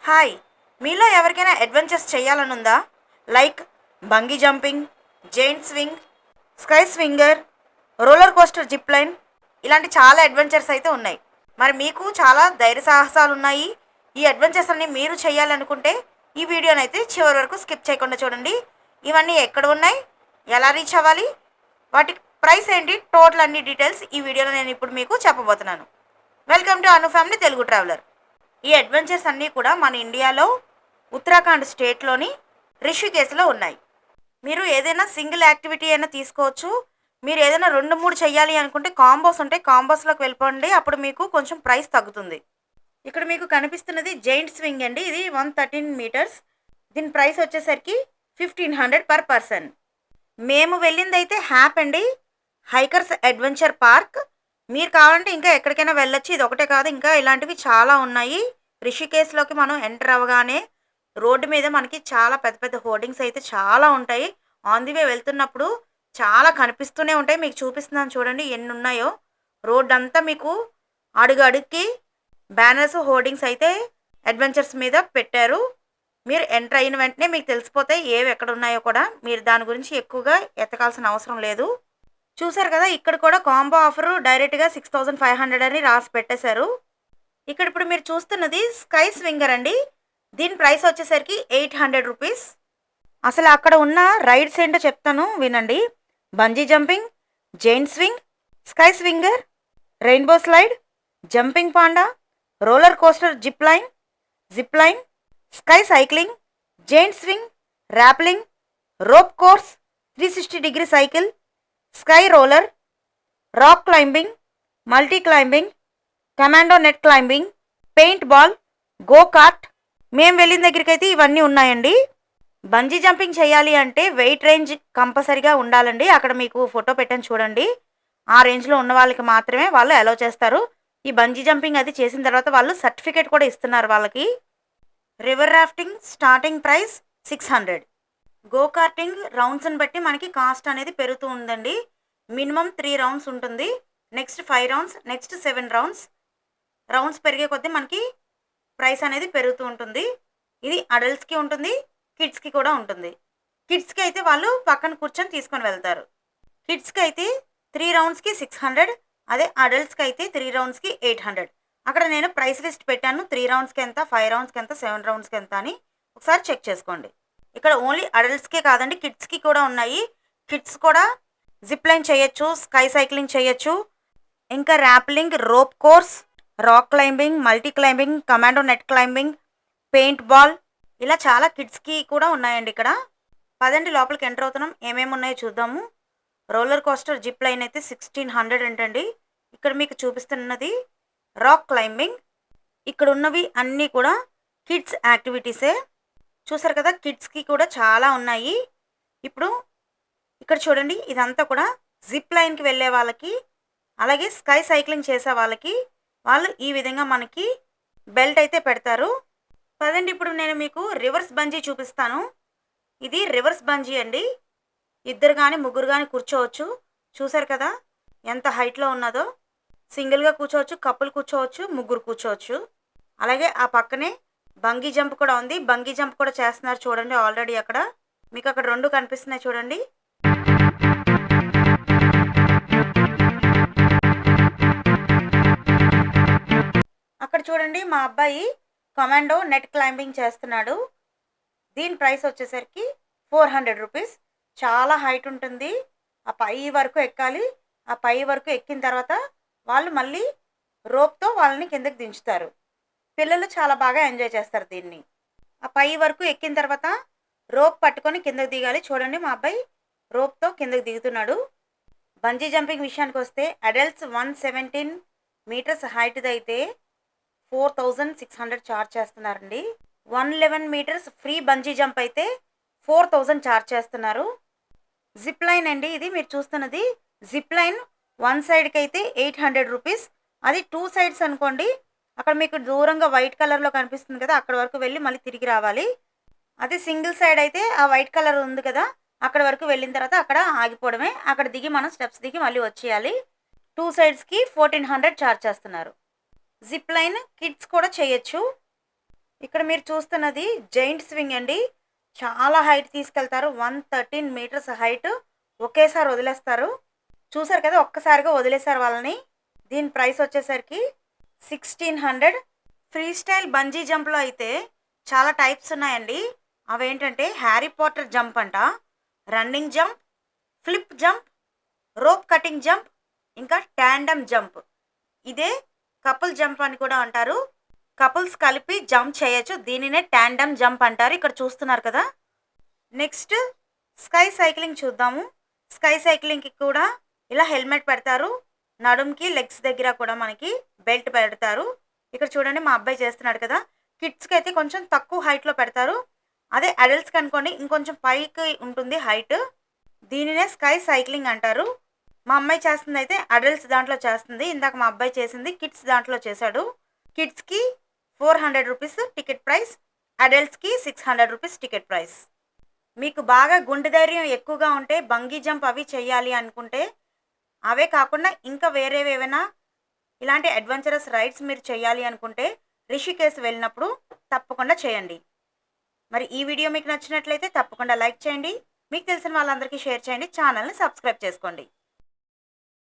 Hi! మీలో ఎవరికైనా adventures చేయాలనుందా? Like bungee jumping, giant swing, sky swinger, roller coaster zip line ఇలాంటి చాలా అడ్వెంచర్స్ అయితే ఉన్నాయి. మరి మీకు చాలా ధైర్య సాహసాలున్నాయి. ఈ అడ్వెంచర్స్ అన్నీ మీరు చేయాలనుకుంటే ఈ వీడియోనైతే చివరి వరకు స్కిప్ చేయకుండా చూడండి. ఇవన్నీ ఎక్కడ ఉన్నాయి? ఎలా రీచ్ అవ్వాలి? వాటి ప్రైస్ ఏంటి? టోటల్ అన్ని డీటెయిల్స్ ఈ వీడియోలో నేను ఇప్పుడు మీకు చెప్పబోతున్నాను. Welcome to Anu family Telugu traveller. ఈ అడ్వెంచర్స్ అన్నీ కూడా మన ఇండియాలో ఉత్తరాఖండ్ స్టేట్లోని రిషికేశ్లో ఉన్నాయి. మీరు ఏదైనా సింగిల్ యాక్టివిటీ అయినా తీసుకోవచ్చు. మీరు ఏదైనా 2, 3 చెయ్యాలి అనుకుంటే కాంబోస్ ఉంటాయి. కాంబోస్‌లోకి వెళ్ళిపోండి. అప్పుడు మీకు కొంచెం ప్రైస్ తగ్గుతుంది. ఇక్కడ మీకు కనిపిస్తున్నది జెయింట్ స్వింగ్ అండి. ఇది 113 మీటర్స్. దీని ప్రైస్ వచ్చేసరికి 1500 పర్ పర్సన్. మేము వెళ్ళిందైతే హ్యాప్ అండి. Hikers adventure park. మీరు కావాలంటే ఇంకా ఎక్కడికైనా వెళ్ళొచ్చు. ఇది ఒకటే కాదు, ఇంకా ఇలాంటివి చాలా ఉన్నాయి. రిషికేశ్లోకి మనం ఎంటర్ అవ్వగానే రోడ్డు మీద మనకి చాలా పెద్ద పెద్ద హోర్డింగ్స్ అయితే చాలా ఉంటాయి. ఆన్ ది వే వెళ్తున్నప్పుడు చాలా కనిపిస్తూనే ఉంటాయి. మీకు చూపిస్తున్నాను చూడండి ఎన్ని ఉన్నాయో. రోడ్ అంతా మీకు అడుగు అడుగుకి బ్యానర్స్, హోర్డింగ్స్ అయితే అడ్వెంచర్స్ మీద పెట్టారు. మీరు ఎంటర్ అయిన వెంటనే మీకు తెలిసిపోతాయి ఏవి ఎక్కడ ఉన్నాయో కూడా. మీరు దాని గురించి ఎక్కువగా ఎతకాల్సిన అవసరం లేదు. చూసారు కదా, ఇక్కడ కూడా కాంబో ఆఫర్ డైరెక్ట్గా 6500 అని రాసి పెట్టేశారు. ఇక్కడ ఇప్పుడు మీరు చూస్తున్నది స్కై స్వింగర్ అండి. దీని ప్రైస్ వచ్చేసరికి 800 రూపీస్. అసలు అక్కడ ఉన్న రైడ్స్ ఏంటో చెప్తాను వినండి. Bungee jumping, giant swing, sky swinger, rainbow slide, jumping panda, roller coaster zip line, sky cycling, giant swing, rappelling, rope course, 360 degree cycle, sky roller, rock climbing, multi climbing, commando net climbing, paint ball, go kart. మేము వెళ్ళిన దగ్గరికి అయితే ఇవన్నీ ఉన్నాయండి. Bungee jumping చేయాలి అంటే wait range కంపల్సరీగా ఉండాలండి. అక్కడ మీకు ఫోటో పెట్టాను చూడండి. ఆ రేంజ్లో ఉన్న వాళ్ళకి మాత్రమే వాళ్ళు అలౌ చేస్తారు. ఈ బంజీ జంపింగ్ అది చేసిన తర్వాత వాళ్ళు సర్టిఫికేట్ కూడా ఇస్తున్నారు వాళ్ళకి. River rafting starting price 600. Go karting రౌండ్స్ని బట్టి మనకి కాస్ట్ అనేది పెరుగుతూ ఉందండి. మినిమం 3 రౌండ్స్ ఉంటుంది. Next 5 rounds, next 7 rounds. Rounds పెరిగే కొద్దీ మనకి ప్రైస్ అనేది పెరుగుతూ ఉంటుంది. ఇది అడల్ట్స్కి ఉంటుంది, కిడ్స్కి కూడా ఉంటుంది. కిడ్స్కి అయితే వాళ్ళు పక్కన కూర్చొని తీసుకొని వెళ్తారు. కిడ్స్కి అయితే 3 రౌండ్స్కి 600, అదే అడల్ట్స్కి అయితే 3 రౌండ్స్కి 800. అక్కడ నేను ప్రైస్ లిస్ట్ పెట్టాను. 3 రౌండ్స్కి ఎంత, 5 రౌండ్స్కి ఎంత, 7 రౌండ్స్కి ఎంత అని ఒకసారి చెక్ చేసుకోండి. ఇక్కడ ఓన్లీ అడల్ట్స్కే కాదండి, కిడ్స్కి కూడా ఉన్నాయి. కిడ్స్ కూడా జిప్ లైన్ చేయొచ్చు, స్కై సైక్లింగ్ చేయొచ్చు, ఇంకా rappelling, rope course, rock climbing, multi climbing, commando net climbing, paint ball, ఇలా చాలా కిడ్స్కి కూడా ఉన్నాయండి ఇక్కడ. పదండి లోపలికి ఎంటర్ అవుతున్నాం. ఏమేమి ఉన్నాయో చూద్దాము. రోలర్ కోస్టర్ జిప్ లైన్ అయితే 1600 అంటండి. ఇక్కడ మీకు చూపిస్తున్నది రాక్ క్లైంబింగ్. ఇక్కడ ఉన్నవి అన్నీ కూడా కిడ్స్ యాక్టివిటీసే. చూసారు కదా, కిడ్స్కి కూడా చాలా ఉన్నాయి. ఇప్పుడు ఇక్కడ చూడండి, ఇదంతా కూడా జిప్ లైన్కి వెళ్ళే వాళ్ళకి, అలాగే స్కై సైక్లింగ్ చేసే వాళ్ళకి వాళ్ళు ఈ విధంగా మనకి బెల్ట్ అయితే పెడతారు. పదండి ఇప్పుడు నేను మీకు రివర్స్ బంజీ చూపిస్తాను. ఇది రివర్స్ బంజీ అండి. ఇద్దరు కానీ ముగ్గురు కానీ కూర్చోవచ్చు. చూసారు కదా ఎంత హైట్లో ఉన్నదో. సింగిల్గా కూర్చోవచ్చు, కప్పులు కూర్చోవచ్చు, ముగ్గురు కూర్చోవచ్చు. అలాగే ఆ పక్కనే బంగీ జంప్ కూడా ఉంది. బంగీ జంప్ కూడా చేస్తున్నారు చూడండి ఆల్రెడీ. అక్కడ మీకు అక్కడ 2 కనిపిస్తున్నాయి చూడండి. అక్కడ చూడండి మా అబ్బాయి కమాండో నెట్ క్లైంబింగ్ చేస్తున్నాడు. దీని ప్రైస్ వచ్చేసరికి 400 రూపీస్. చాలా హైట్ ఉంటుంది. ఆ పై వరకు ఎక్కాలి. ఆ పై వరకు ఎక్కిన తర్వాత వాళ్ళు మళ్ళీ రోప్తో వాళ్ళని కిందకి దించుతారు. పిల్లలు చాలా బాగా ఎంజాయ్ చేస్తారు దీన్ని. ఆ పై వరకు ఎక్కిన తర్వాత రోప్ పట్టుకొని కిందకి దిగాలి. చూడండి మా అబ్బాయి రోప్తో కిందకి దిగుతున్నాడు. బంజీ జంపింగ్ విషయానికి వస్తే అడల్ట్స్ 117 మీటర్స్ హైట్ది అయితే 4600 ఛార్జ్ చేస్తున్నారండి. 111 మీటర్స్ ఫ్రీ బంజీ జంప్ అయితే 4000 ఛార్జ్ చేస్తున్నారు. జిప్ లైన్ అండి, ఇది మీరు చూస్తున్నది జిప్ లైన్. 1 సైడ్కి అయితే 800 రూపీస్. అది 2 సైడ్స్ అనుకోండి. అక్కడ మీకు దూరంగా వైట్ కలర్లో కనిపిస్తుంది కదా, అక్కడ వరకు వెళ్ళి మళ్ళీ తిరిగి రావాలి. అదే సింగిల్ సైడ్ అయితే ఆ వైట్ కలర్ ఉంది కదా, అక్కడ వరకు వెళ్ళిన తర్వాత అక్కడ ఆగిపోవడమే. అక్కడ దిగి మనం స్టెప్స్ దిగి మళ్ళీ వచ్చేయాలి. 2 సైడ్స్కి 1400 ఛార్జ్ చేస్తున్నారు. జిప్ లైన్ కిడ్స్ కూడా చేయొచ్చు. ఇక్కడ మీరు చూస్తున్నది జైంట్ స్వింగ్ అండి. చాలా హైట్ తీసుకెళ్తారు. 113 మీటర్స్ హైట్ ఒకేసారి వదిలేస్తారు. చూసారు కదా! ఒక్కసారిగా వదిలేసారు వాళ్ళని. దీని ప్రైస్ వచ్చేసరికి 1600. ఫ్రీ స్టైల్ బంజీ జంప్‌లో అయితే చాలా టైప్స్ ఉన్నాయండి. అవేంటంటే హ్యారీ పాటర్ జంప్ అంట, running jump, flip jump, rope cutting jump, ఇంకా టాండెమ్ జంప్. ఇదే కపుల్ జంప్ అని కూడా అంటారు. కపుల్స్ కలిపి జంప్ చేయొచ్చు. దీనినే టాండెమ్ జంప్ అంటారు. ఇక్కడ చూస్తున్నారు కదా! నెక్స్ట్ స్కై సైక్లింగ్ చూద్దాము. స్కై సైక్లింగ్‌కి కూడా ఇలా హెల్మెట్ పెడతారు. నడుంకి, లెగ్స్ దగ్గర కూడా మనకి బెల్ట్ పెడతారు. ఇక్కడ చూడండి మా అబ్బాయి చేస్తున్నాడు కదా! కిడ్స్‌కి అయితే కొంచెం తక్కువ హైట్‌లో పెడతారు. అదే అడల్ట్స్‌కి అనుకోండి ఇంకొంచెం పైకి ఉంటుంది హైట్. దీనినే స్కై సైక్లింగ్ అంటారు. మా అమ్మాయి చేస్తుందయితే అడల్ట్స్ దాంట్లో చేస్తుంది. ఇందాక మా అబ్బాయి చేసింది కిడ్స్ దాంట్లో చేశాడు. కిడ్స్‌కి 400 రూపీస్ టికెట్ ప్రైస్. అడల్ట్స్‌కి 600 రూపీస్ టికెట్ ప్రైస్. మీకు బాగా గుండె ధైర్యం ఎక్కువగా ఉంటే బంగీ జంప్ అవి చేయాలి అనుకుంటే, అవే కాకుండా ఇంకా వేరేవేవైనా ఇలాంటి అడ్వెంచరస్ రైడ్స్ మీరు చేయాలి అనుకుంటే రిషికేశ్ వెళ్ళినప్పుడు తప్పకుండా చేయండి. మరి ఈ వీడియో మీకు నచ్చినట్లయితే తప్పకుండా లైక్ చేయండి. మీకు తెలిసిన వాళ్ళందరికీ షేర్ చేయండి. ఛానల్‌ని సబ్స్క్రైబ్ చేసుకోండి.